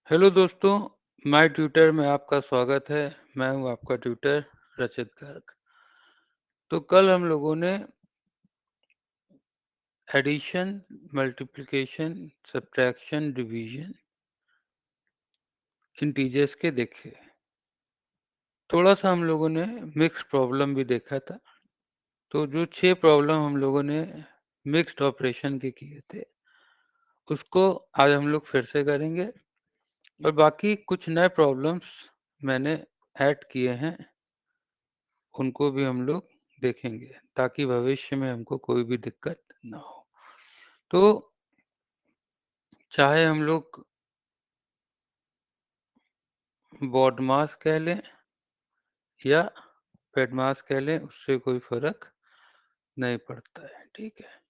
Hello दोस्तों, my tutor में आपका स्वागत है। मैं हूं आपका ट्यूटर रचित गर्ग। तो कल हम लोगों ने addition, multiplication, subtraction, division integers के देखे। थोड़ा सा हम लोगों ने मिक्स्ड प्रॉब्लम भी देखा था। तो जो 6 प्रॉब्लम हम लोगों ने मिक्स्ड ऑपरेशन के किए थे, उसको आज हम लोग फिर से करेंगे और बाकी कुछ नए प्रॉब्लम्स मैंने ऐड किए हैं, उनको भी हम लोग देखेंगे ताकि भविष्य में हमको कोई भी दिक्कत ना हो। तो चाहे हम लोग बॉड मास कह लें या पेड मास कह लें, उससे कोई फर्क नहीं पड़ता है। ठीक है,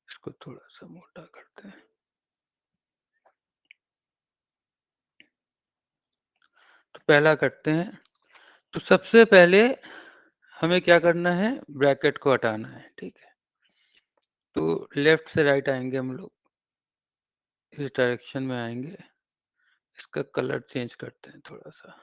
इसको थोड़ा सा मोटा करते हैं। तो पहला करते हैं। तो सबसे पहले हमें क्या करना है, ब्रैकेट को हटाना है। ठीक है, तो लेफ्ट से राइट आएंगे हम लोग, इस डायरेक्शन में आएंगे। इसका कलर चेंज करते हैं थोड़ा सा।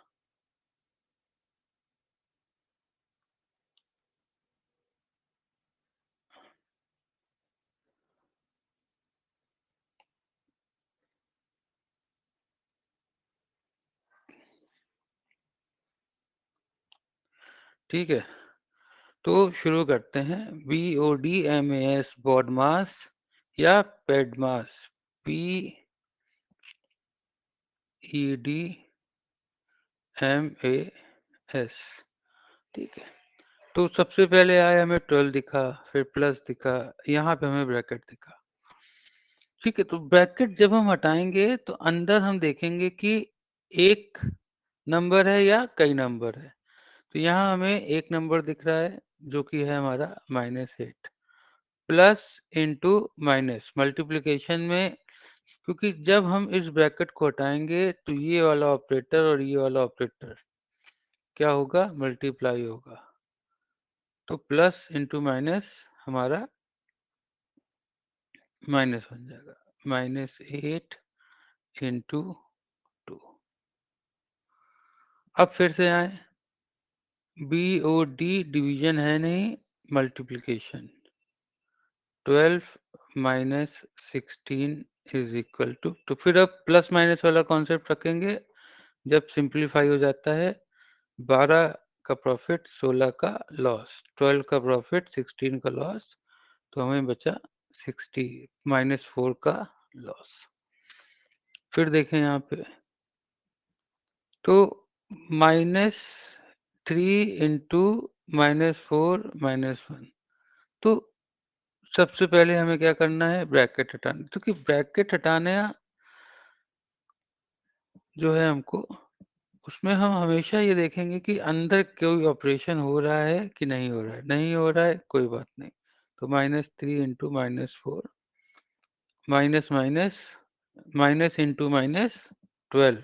ठीक है, तो शुरू करते हैं। BODMAS बॉड मास या पेड मास, PEDMAS। ठीक है, तो सबसे पहले आया हमें 12 दिखा, फिर प्लस दिखा, यहाँ पे हमें ब्रैकेट दिखा। ठीक है, तो ब्रैकेट जब हम हटाएंगे तो अंदर हम देखेंगे कि एक नंबर है या कई नंबर है। तो यहाँ हमें एक नंबर दिख रहा है जो कि है हमारा -8। प्लस इंटू माइनस मल्टीप्लिकेशन में, क्योंकि जब हम इस ब्रैकेट को हटाएंगे तो ये वाला ऑपरेटर और ये वाला ऑपरेटर क्या होगा, मल्टीप्लाई होगा। तो प्लस इंटू माइनस हमारा माइनस बन जाएगा, -8 इंटू 2। अब फिर से आए, BOD डिवीजन है नहीं, multiplication. 12 minus 16 is equal to, तो फिर अब प्लस माइनस वाला कॉन्सेप्ट रखेंगे। जब सिंप्लीफाई हो जाता है, 12 का प्रॉफिट 16 का लॉस, 12 का प्रॉफिट 16 का लॉस, तो हमें बचा 60 -4 का लॉस। फिर देखें यहाँ पे, तो -3 इंटू -4 -1। तो सबसे पहले हमें क्या करना है, ब्रैकेट हटाना। क्योंकि ब्रैकेट हटाने जो है हमको, उसमें हम हमेशा ये देखेंगे कि अंदर कोई ऑपरेशन हो रहा है कि नहीं हो रहा है। नहीं हो रहा है, कोई बात नहीं। तो -3 into -4, minus minus minus into -12,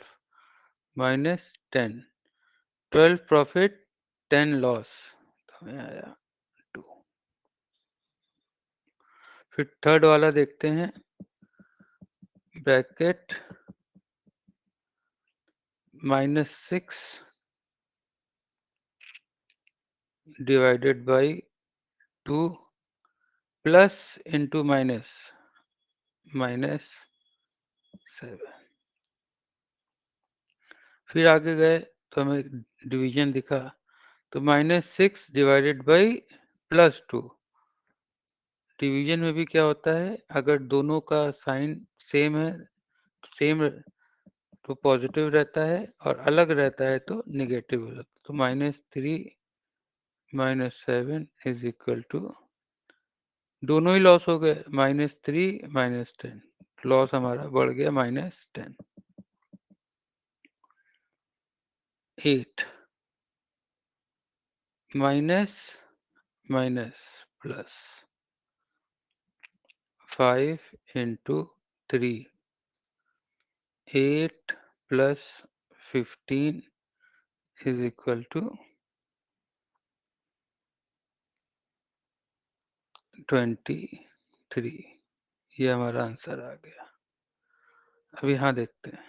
-10, 12 profit 10 loss, तो हमें आया 2। फिर थर्ड वाला देखते हैं, bracket -6 divided by 2 plus into -7। फिर आगे गए तो हमें डिवीजन दिखा, तो -6 डिवाइडेड बाई +2। डिवीजन में भी क्या होता है, अगर दोनों का साइन सेम है, सेम तो पॉजिटिव रहता है, और अलग रहता है तो निगेटिव हो जाता है। तो -3 -7 इज इक्वल टू, दोनों ही लॉस हो गए, -3 -10, लॉस हमारा बढ़ गया -10। 8 माइनस माइनस प्लस 5 इंटू 3, 8 प्लस 15 इज इक्वल टू 23। ये हमारा आंसर आ गया। अब यहाँ देखते हैं,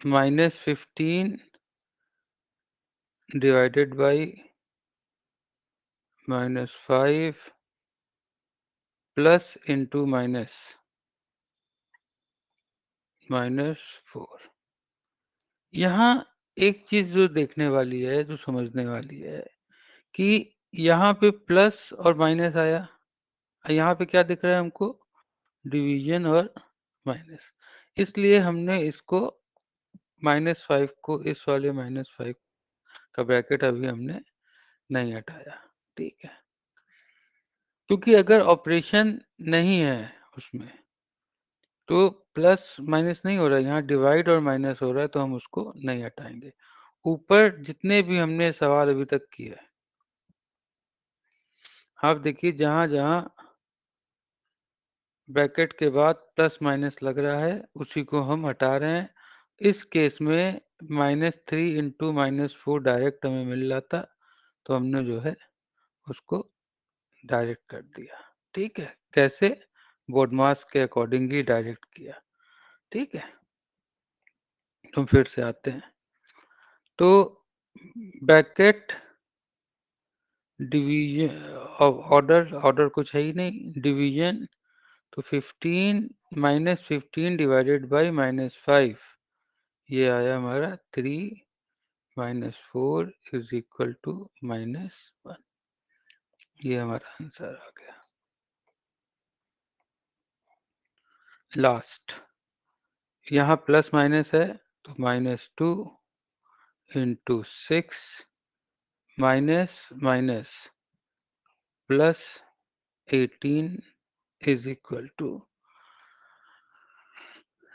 -15 divided by -5 प्लस इंटू -4। यहाँ एक चीज जो देखने वाली है, जो समझने वाली है कि यहाँ पे प्लस और माइनस आया, यहाँ पे क्या दिख रहा है हमको? डिवीजन और माइनस। इसलिए हमने इसको -5 को, इस वाले -5 का ब्रैकेट अभी हमने नहीं हटाया, ठीक है? क्योंकि अगर ऑपरेशन नहीं है उसमें, तो प्लस माइनस नहीं हो रहा है, यहाँ डिवाइड और माइनस हो रहा है, तो हम उसको नहीं हटाएंगे। ऊपर जितने भी हमने सवाल अभी तक किए हैं, आप देखिए जहाँ जहाँ ब्रैकेट के बाद प्लस माइनस लग रहा है, उसी को हम हटा रहे हैं। इस केस में -3 इंटू -4 डायरेक्ट हमें मिल जाता, तो हमने जो है उसको डायरेक्ट कर दिया, ठीक है? कैसे? बोडमास के अकॉर्डिंग ही डायरेक्ट किया, ठीक है? तो फिर से आते हैं, तो ब्रैकेट डिवीजन ऑर्डर कुछ है ही नहीं, डिवीजन तो 15 -15 डिवाइडेड बाई -5, ये आया हमारा 3 -4 इज इक्वल टू -1। ये हमारा आंसर आ गया। लास्ट, यहाँ प्लस माइनस है, तो -2 into 6 minus minus plus 18 is equal to,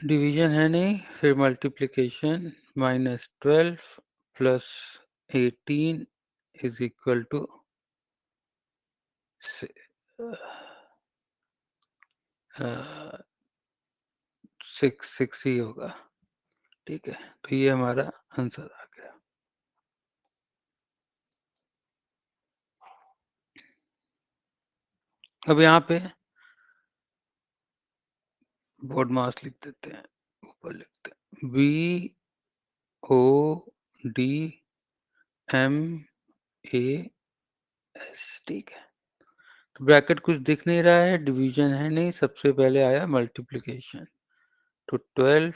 division है नहीं, फिर multiplication, -12 plus 18 is equal to 6 ही होगा, ठीक है? तो ये हमारा आंसर आ गया। अब यहाँ पे बोर्ड मास लिख देते हैं, ऊपर लिखते हैं BODMAS, ठीक है? तो ब्रैकेट कुछ दिख नहीं रहा है, डिवीजन है नहीं, सबसे पहले आया मल्टीप्लिकेशन, तो 12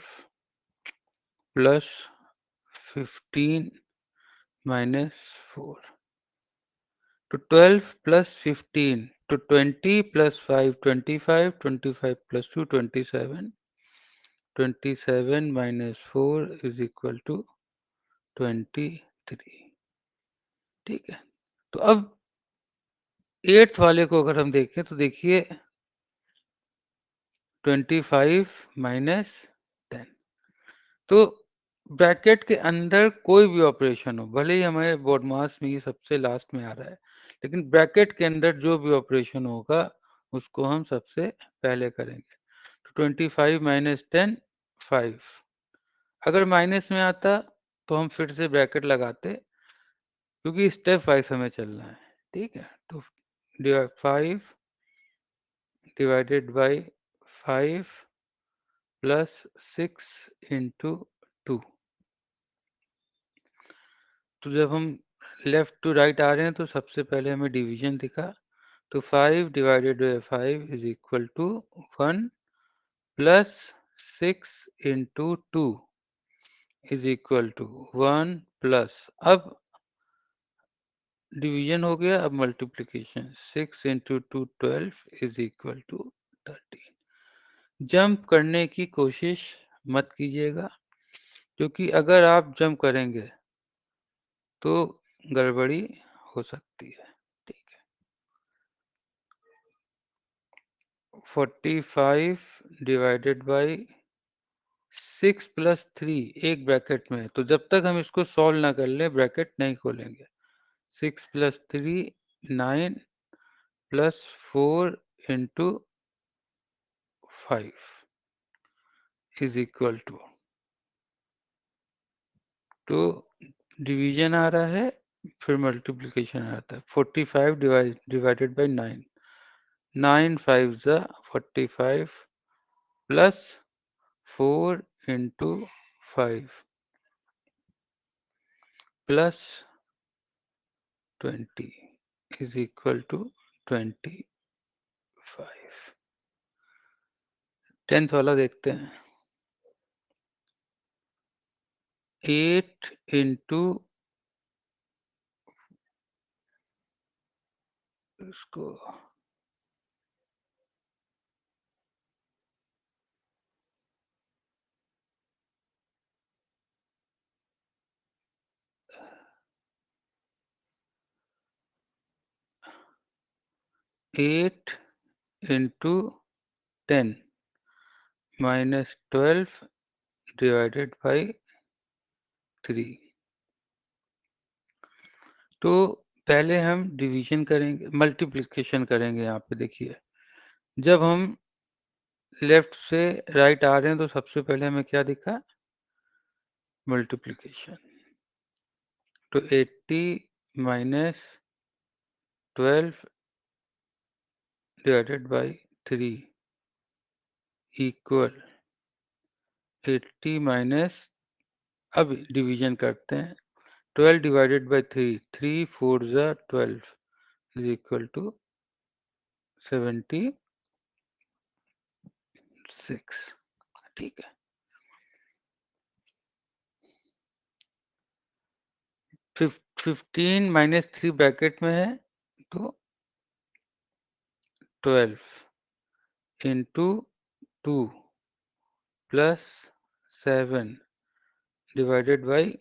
प्लस 15 -4, तो 12 प्लस 15, तो 20 plus 5 25, 25 plus 2 27, 27 -4 is equal to 23, ठीक है? तो अब 8th वाले को अगर हम देखें, तो देखिए 25 -10, तो ब्रैकेट के अंदर कोई भी ऑपरेशन हो, भले ही हमारे बोर्ड मास में ये सबसे लास्ट में आ रहा है, लेकिन ब्रैकेट के अंदर जो भी ऑपरेशन होगा उसको हम सबसे पहले करेंगे। तो 25 -10 5, अगर माइनस में आता तो हम फिर से ब्रैकेट लगाते, क्योंकि स्टेप वाइज हमें चलना है, ठीक है? तो 5 डिवाइडेड बाई 5 प्लस 6 इंटू 2, तो जब हम लेफ्ट टू राइट आ रहे हैं, तो सबसे पहले हमें डिवीजन दिखा, तो 5 divided by 5 is equal to 1 plus 6 into 2 is equal to 1 plus, अब डिवीजन हो गया, अब multiplication, 6 into 2 12 is equal to 13। Jump करने की कोशिश मत कीजिएगा, क्योंकि अगर आप जंप करेंगे तो गड़बड़ी हो सकती है, ठीक है? 45 डिवाइडेड बाई 6 प्लस 3 एक ब्रैकेट में है, तो जब तक हम इसको सॉल्व ना कर ले ब्रैकेट नहीं खोलेंगे। 6 plus 3 9 plus 4 into 5 is equal to, तो डिवीजन आ रहा है, फिर मल्टीप्लिकेशन आता है, 45 divided by 9, 9 5 45 plus 4 into 5 plus 20 is equal to 25। 10th वाला देखते हैं। 8 into इसको 8 into 10 minus 12 divided by 3। तो पहले हम डिवीजन करेंगे, मल्टीप्लिकेशन करेंगे। यहाँ पे देखिए, जब हम लेफ्ट से राइट आ रहे हैं तो सबसे पहले हमें क्या दिखा? मल्टीप्लिकेशन। तो 80 minus 12 divided by 3 equal 80 minus, अब डिवीजन करते हैं। 12 डिवाइडेड बाय 3, 3 4 जा 12 इज इक्वल टू 76। ठीक है। 15 माइनस 3 ब्रैकेट में है, तो 12 इंटू 2 प्लस 7 डिवाइडेड बाई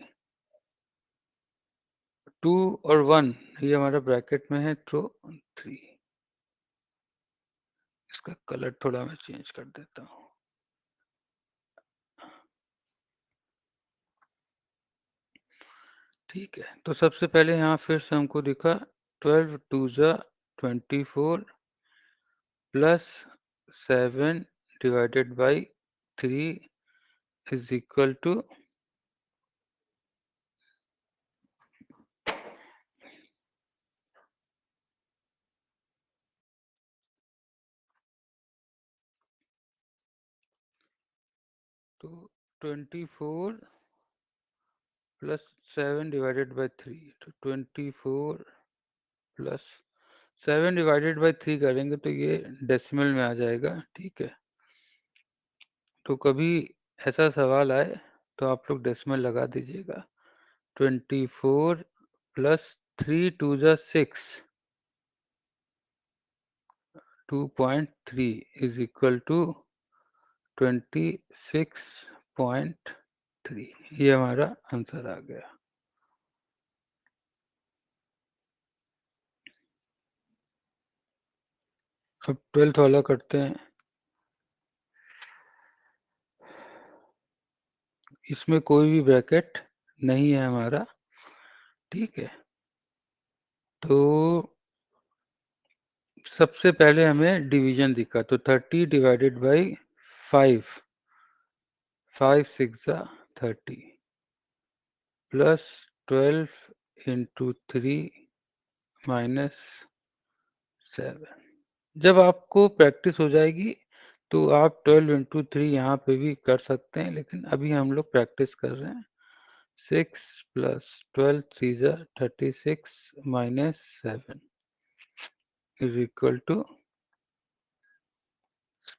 2 और 1, ये हमारा ब्रैकेट में है, तो 3। इसका कलर थोड़ा मैं चेंज कर देता हूँ। ठीक है, तो सबसे पहले यहाँ फिर से हमको दिखा 12 2 जा 24 plus 7 divided by 3 is equal to 24 plus 7 divided by 3, तो 24 प्लस 7 डिवाइडेड बाई 3 करेंगे तो ये डेसिमल में आ जाएगा। ठीक है, तो कभी ऐसा सवाल आए तो आप लोग डेसिमल लगा दीजिएगा। 24 प्लस 3 2 जा 6, 2.3 इज इक्वल टू 26.3। ये हमारा आंसर आ गया। अब 12th वाला करते हैं। इसमें कोई भी ब्रैकेट नहीं है हमारा। ठीक है, तो सबसे पहले हमें डिवीजन दिखा, तो 30 डिवाइडेड बाई 5, 5 6 जा 30 प्लस 12 इंटू 3 माइनस 7। जब आपको प्रैक्टिस हो जाएगी तो आप 12 इंटू 3 यहाँ पे भी कर सकते हैं, लेकिन अभी हम लोग प्रैक्टिस कर रहे हैं। 6 प्लस 12 3 जा 36 माइनस 7 इज इक्वल टू,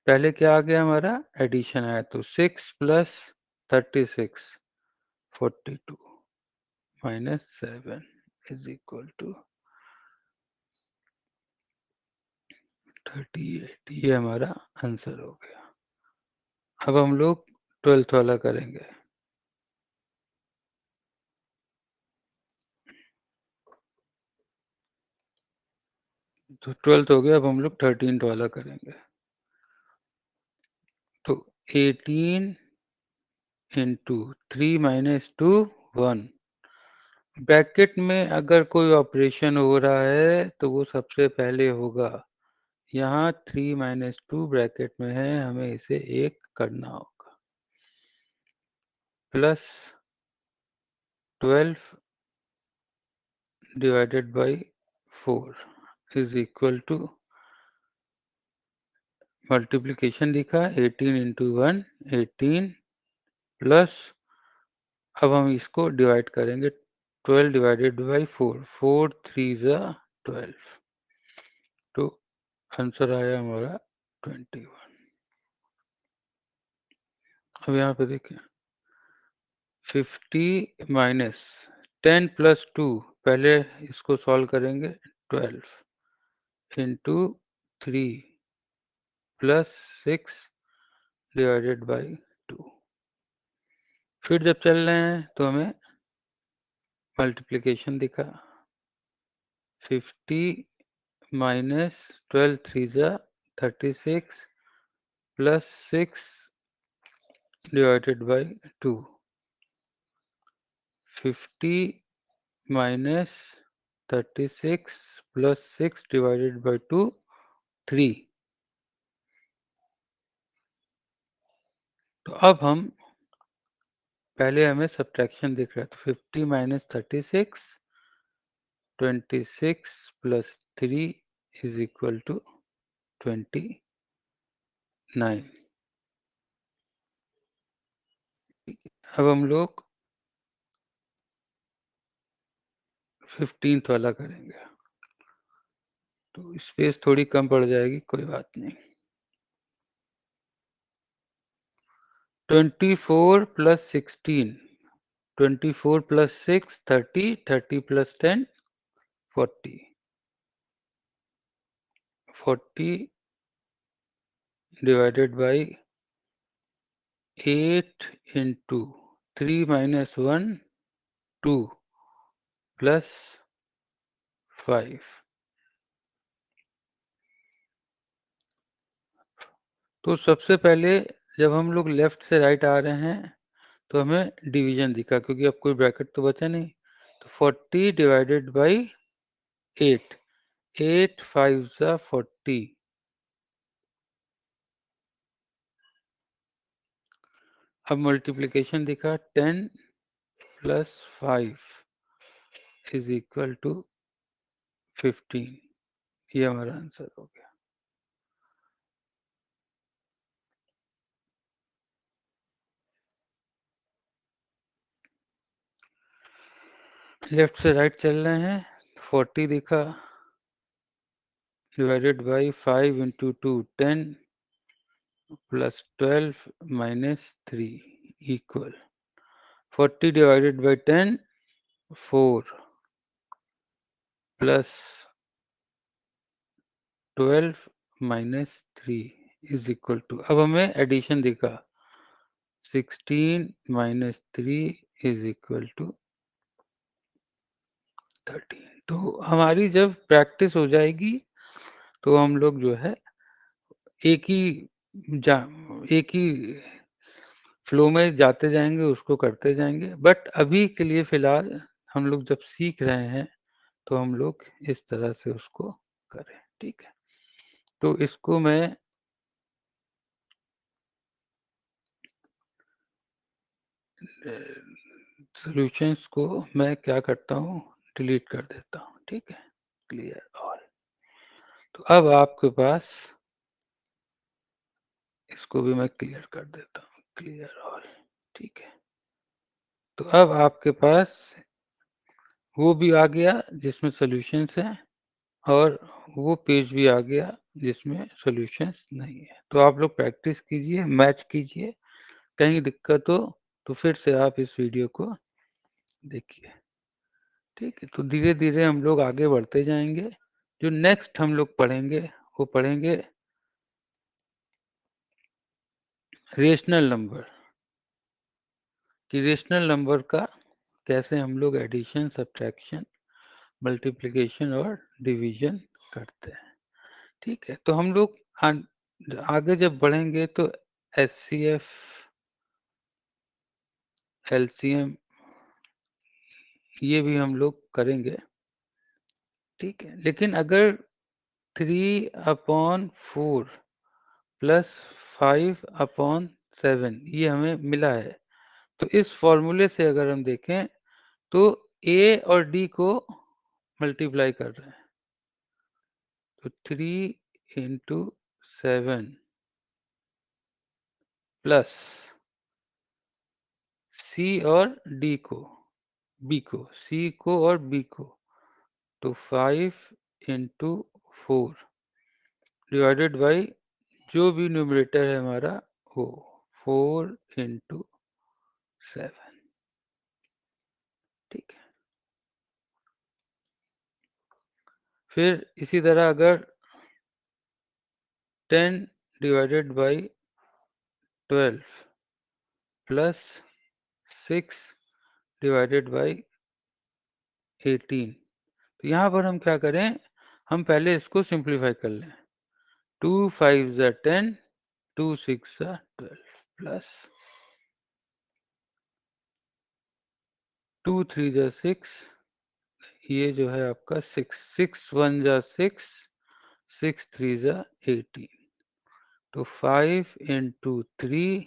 पहले क्या आ गया हमारा? एडिशन आया, तो 6 plus 36 42 minus 7 is equal to 38। ये हमारा आंसर हो गया। अब हम लोग 12th वाला करेंगे। तो 12th हो गया, अब हम लोग 13th वाला करेंगे। तो 18 इंटू 3 माइनस 2 1। ब्रैकेट में अगर कोई ऑपरेशन हो रहा है तो वो सबसे पहले होगा। यहाँ 3 माइनस 2 ब्रैकेट में है, हमें इसे 1 करना होगा। Plus 12 divided by 4 is equal to, multiplication लिखा 18 इंटू 1 18 प्लस अब हम इसको डिवाइड करेंगे 12 डिवाइडेड बाई 4 4 3 ज़ा 12 तो आंसर आया हमारा 21। अब यहाँ पे देखिए 50 माइनस 10 प्लस 2 पहले इसको सॉल्व करेंगे 12 इंटू 3 प्लस 6 डिवाइडेड बाई 2 फिर जब चल रहे हैं तो हमें मल्टीप्लिकेशन दिखा 50 माइनस 12 3 ज़ा 36 plus 6 divided by 2 50 minus 36 plus 6 divided by 2 3 तो अब हम पहले हमें सब्ट्रैक्शन दिख रहा है तो 50 minus 36 26 plus 3 is equal to 29 अब हम लोग 15th वाला करेंगे तो स्पेस थोड़ी कम पड़ जाएगी कोई बात नहीं 24 plus 16 24 plus 6 30 30 plus 10 40 40 divided by 8 into 3 minus 1 2 plus 5 तो सबसे पहले जब हम लोग लेफ्ट से राइट आ रहे हैं तो हमें डिवीजन दिखा क्योंकि अब कोई ब्रैकेट तो बचा नहीं तो 40 डिवाइडेड बाई 8 8 5 ज़ा 40 अब मल्टीप्लिकेशन दिखा 10 प्लस 5 इज इक्वल टू 15 ये हमारा आंसर हो गया लेफ्ट से राइट चल रहे हैं 40 दिखा divided by 5 into 2 10 plus 12 minus 3 equal 40 divided by 10 4 plus 12 minus 3 is equal to अब हमें एडिशन दिखा 16 minus 3 is equal to 13 तो हमारी जब प्रैक्टिस हो जाएगी तो हम लोग जो है एक ही एक ही फ्लो में जाते जाएंगे उसको करते जाएंगे बट अभी के लिए फिलहाल हम लोग जब सीख रहे हैं तो हम लोग इस तरह से उसको करें ठीक है तो इसको मैं सॉल्यूशंस को मैं क्या करता हूँ डिलीट कर देता हूँ ठीक है क्लियर ऑल तो अब आपके पास इसको भी मैं क्लियर कर देता हूँ क्लियर ऑल ठीक है तो अब आपके पास वो भी आ गया जिसमें सॉल्यूशंस हैं और वो पेज भी आ गया जिसमें सॉल्यूशंस नहीं है तो आप लोग प्रैक्टिस कीजिए मैच कीजिए कहीं दिक्कत हो तो फिर से आप इस वीडियो को देखिए ठीक है तो धीरे धीरे हम लोग आगे बढ़ते जाएंगे जो नेक्स्ट हम लोग पढ़ेंगे वो पढ़ेंगे रेशनल नंबर कि रेशनल नंबर का कैसे हम लोग एडिशन सब्ट्रैक्शन मल्टीप्लिकेशन और डिवीजन करते हैं ठीक है तो हम लोग आगे जब बढ़ेंगे तो एचसीएफ एलसीएम ये भी हम लोग करेंगे ठीक है लेकिन अगर 3/4 प्लस 5/7 ये हमें मिला है तो इस फॉर्मूले से अगर हम देखें तो ए और डी को मल्टीप्लाई कर रहे हैं तो 3 into 7 प्लस सी और डी को, बी को, सी को और बी को, तो 5 इंटू 4 डिवाइडेड बाई जो भी न्यूमरेटर है हमारा वो 4 इंटू 7। ठीक है। फिर इसी तरह अगर 10 divided by 12 plus 6 divided by 18, तो यहाँ पर हम क्या करें, हम पहले इसको सिंप्लीफाई कर लें। 2 5 ज़ा 10, 2 6 ज़ा 12 प्लस 2 3 ज़ा 6, ये जो है आपका 6, 6 1 ज़ा 6, 6 3 ज़ा 18, तो 5 into 3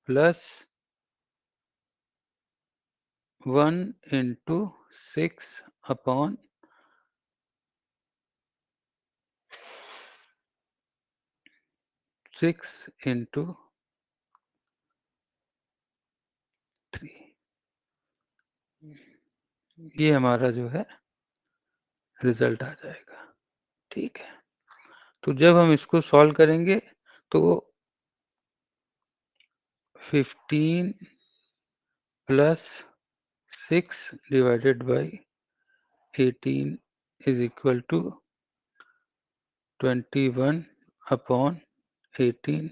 plus 1 into 6 upon 6 into 3, ये हमारा जो है रिजल्ट आ जाएगा। ठीक है। तो जब हम इसको सॉल्व करेंगे तो 15 plus 6 divided by 18 is equal to 21 upon 18,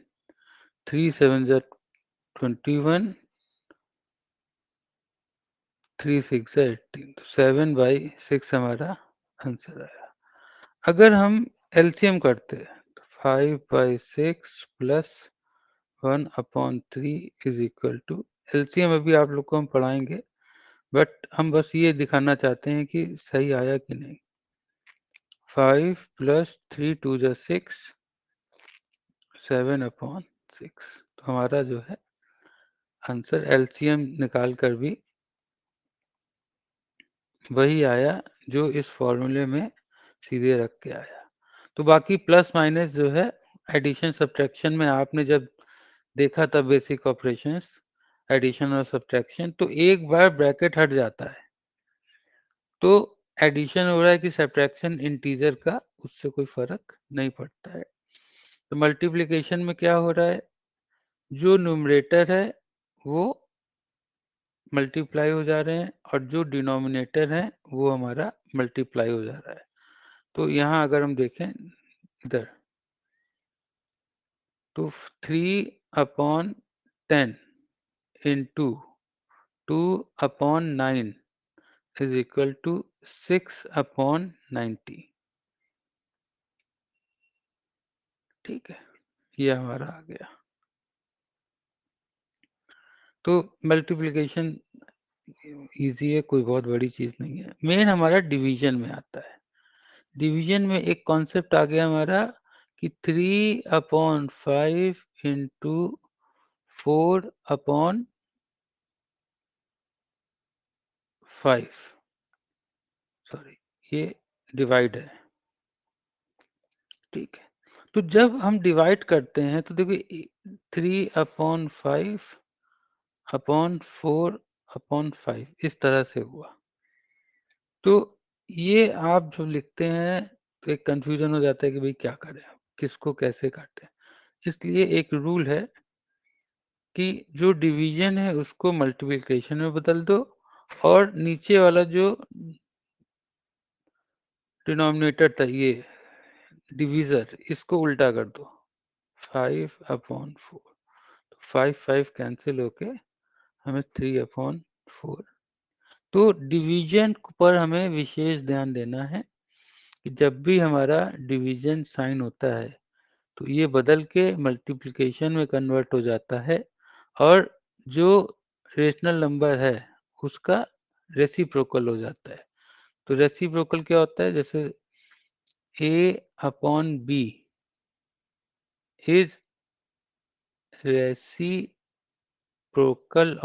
3 7 ज़ा 21, 3 6 ज़ा 18, तो 7/6 हमारा आंसर आया। अगर हम एलसीएम करते हैं तो 5/6 plus 1 upon 3 is equal to, LCM अभी आप लोग को हम पढ़ाएंगे, बट हम बस ये दिखाना चाहते हैं कि सही आया कि नहीं। 5 प्लस 3 2 ज़ा 6, 7 अपॉन 6, तो हमारा जो है आंसर एलसीएम निकाल कर भी वही आया जो इस फॉर्मूले में सीधे रख के आया। तो बाकी प्लस माइनस जो है एडिशन सब्ट्रैक्शन में आपने जब देखा था बेसिक ऑपरेशंस, एडिशन और सब्ट्रैक्शन, तो एक बार ब्रैकेट हट जाता है तो एडिशन हो रहा है कि सब्ट्रैक्शन इंटीजर का, उससे कोई फर्क नहीं पड़ता है। तो मल्टीप्लिकेशन में क्या हो रहा है, जो न्यूमरेटर है वो मल्टीप्लाई हो जा रहे हैं और जो डिनोमिनेटर है वो हमारा मल्टीप्लाई हो जा रहा है। तो यहाँ अगर हम देखें इधर, तो 3/10 इंटू 2/9 इज इक्वल टू 6/90। ठीक है, ये हमारा आ गया। तो मल्टीप्लिकेशन इजी है, कोई बहुत बड़ी चीज नहीं है। मेन हमारा डिवीजन में आता है। डिवीजन में एक कॉन्सेप्ट आ गया हमारा कि 3/5 इंटू 4/5, सॉरी ये डिवाइड है। ठीक है, तो जब हम डिवाइड करते हैं तो देखिए 3/5/4/5 इस तरह से हुआ। तो ये आप जब लिखते हैं तो एक कंफ्यूजन हो जाता है कि भाई क्या करें, किसको कैसे काटें। इसलिए एक रूल है कि जो डिवीजन है उसको मल्टीप्लिकेशन में बदल दो और नीचे वाला जो डिनोमिनेटर था, ये डिवीजर, इसको उल्टा कर दो 5/4, तो 5 कैंसिल होके हमें 3/4। तो डिवीजन पर हमें विशेष ध्यान देना है कि जब भी हमारा डिवीजन साइन होता है तो ये बदल के मल्टीप्लिकेशन में कन्वर्ट हो जाता है और जो रेशनल नंबर है उसका रेसिप्रोकल हो जाता है। तो रेसिप्रोकल क्या होता है, जैसे a/b is reciprocal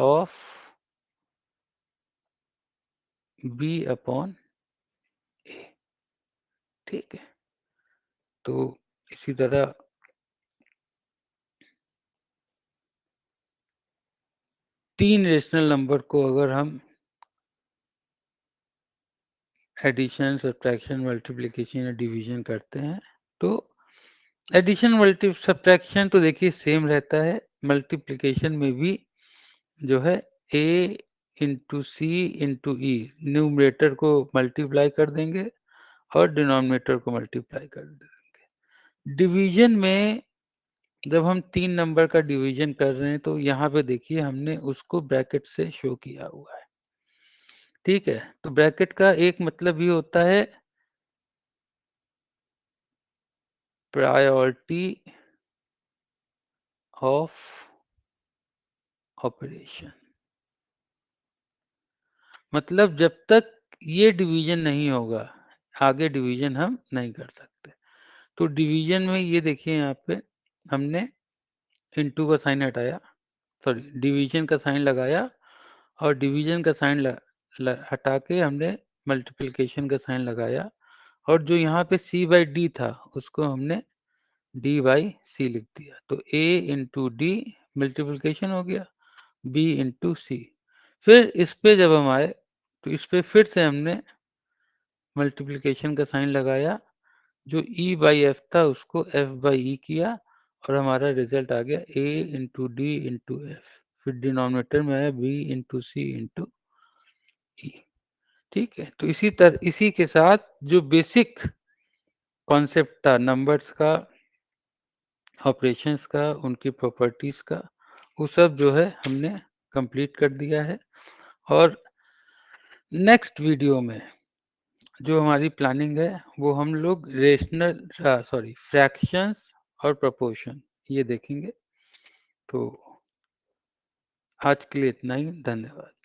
of b/a। ठीक है, तो इसी तरह 3 रेशनल नंबर को अगर हम एडिशन, सब्ट्रैक्शन, मल्टीप्लिकेशन या डिवीजन करते हैं, तो एडिशन सब्ट्रैक्शन तो देखिए सेम रहता है, मल्टीप्लिकेशन में भी जो है a into C into E, numerator को मल्टीप्लाई कर देंगे और डिनोमिनेटर को मल्टीप्लाई कर देंगे। डिवीजन में जब हम 3 नंबर का डिवीजन कर रहे हैं, तो यहाँ पे देखिए हमने उसको ब्रैकेट से शो किया हुआ है। ठीक है, तो ब्रैकेट का एक मतलब ये होता है प्रायोरिटी ऑफ ऑपरेशन, मतलब जब तक ये डिवीजन नहीं होगा, आगे डिवीजन हम नहीं कर सकते। तो डिवीजन में ये देखिए यहाँ पे हमने इनटू का साइन हटाया, सॉरी डिवीजन का साइन लगाया और डिवीजन का साइन हटा के हमने मल्टीप्लिकेशन का साइन लगाया, और जो यहाँ पे c बाई डी था उसको हमने d बाई सी लिख दिया। तो a इंटू डी मल्टीप्लिकेशन हो गया, b इंटू सी। फिर इस पे जब हम आए तो इस पे फिर से हमने मल्टीप्लिकेशन का साइन लगाया, जो e बाई एफ था उसको f बाई ई किया और हमारा रिजल्ट आ गया a into D into F. फिर डिनोमिनेटर में आया b इंटू सी इंटू ई। ठीक है, तो इसी के साथ जो बेसिक कॉन्सेप्ट था नंबर्स का, ऑपरेशंस का, उनकी प्रॉपर्टीज का, वो सब जो है हमने कंप्लीट कर दिया है। और नेक्स्ट वीडियो में जो हमारी प्लानिंग है वो हम लोग फ्रैक्शंस और प्रपोर्शन ये देखेंगे। तो आज के लिए इतना ही, धन्यवाद।